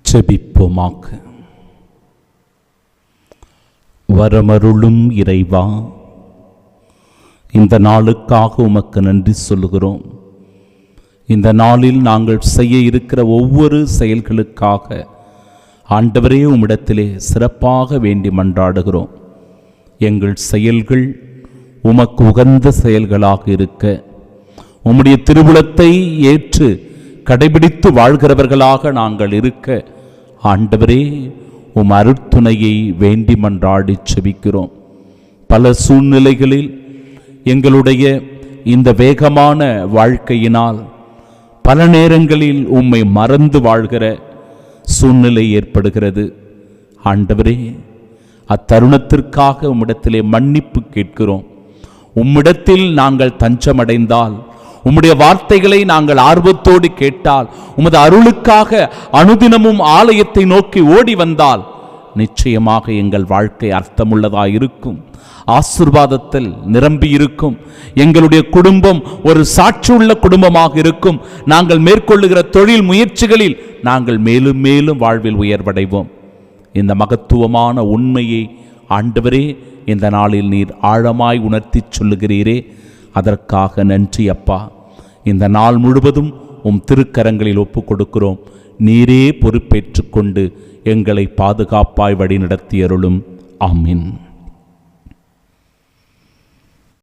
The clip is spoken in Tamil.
ஜெபிப்போமாக. வரமருளும் இறைவா, இந்த நாளுக்காக உமக்கு நன்றி சொல்லுகிறோம். இந்த நாளில் நாங்கள் செய்ய இருக்கிற ஒவ்வொரு செயல்களுக்காக ஆண்டவரே உம்மிடத்திலே சிறப்பாக வேண்டி மன்றாடுகிறோம். எங்கள் செயல்கள் உமக்கு உகந்த செயல்களாக இருக்க, உம்முடைய திருவுளத்தை ஏற்று கடைபிடித்து வாழ்கிறவர்களாக நாங்கள் இருக்க ஆண்டவரே உம் அருட்துணையை வேண்டி மன்றாடி செபிக்கிறோம். பல சூழ்நிலைகளில் எங்களுடைய இந்த வேகமான வாழ்க்கையினால் பல நேரங்களில் உம்மை மறந்து வாழ்கிற சூழ்நிலை ஏற்படுகிறது. ஆண்டவரே, அத்தருணத்திற்காக உம்மிடத்திலே மன்னிப்பு கேட்கிறோம். உம்மிடத்தில் நாங்கள் தஞ்சமடைந்தால், உம்முடைய வார்த்தைகளை நாங்கள் ஆர்வத்தோடு கேட்டால், உமது அருளுக்காக அனுதினமும் ஆலயத்தை நோக்கி ஓடி வந்தால் நிச்சயமாக எங்கள் வாழ்க்கை அர்த்தமுள்ளதாக இருக்கும், ஆசீர்வாதத்தில் நிரம்பி இருக்கும். எங்களுடைய குடும்பம் ஒரு சாட்சியுள்ள குடும்பமாக இருக்கும். நாங்கள் மேற்கொள்ளுகிற தொழில் முயற்சிகளில் நாங்கள் மேலும் மேலும் வாழ்வில் உயர்வடைவோம். இந்த மகத்துவமான உண்மையை ஆண்டவரே இந்த நாளில் நீர் ஆழமாய் உணர்த்தி சொல்லுகிறீரே, அதற்காக நன்றி அப்பா. இந்த நாள் முழுவதும் உம் திருக்கரங்களில் ஒப்புக் கொடுக்கிறோம். நீரே பொறுப்பேற்றுக்கொண்டு எங்களை பாதுகாப்பாய் வழி நடத்தியருளும். ஆமீன்.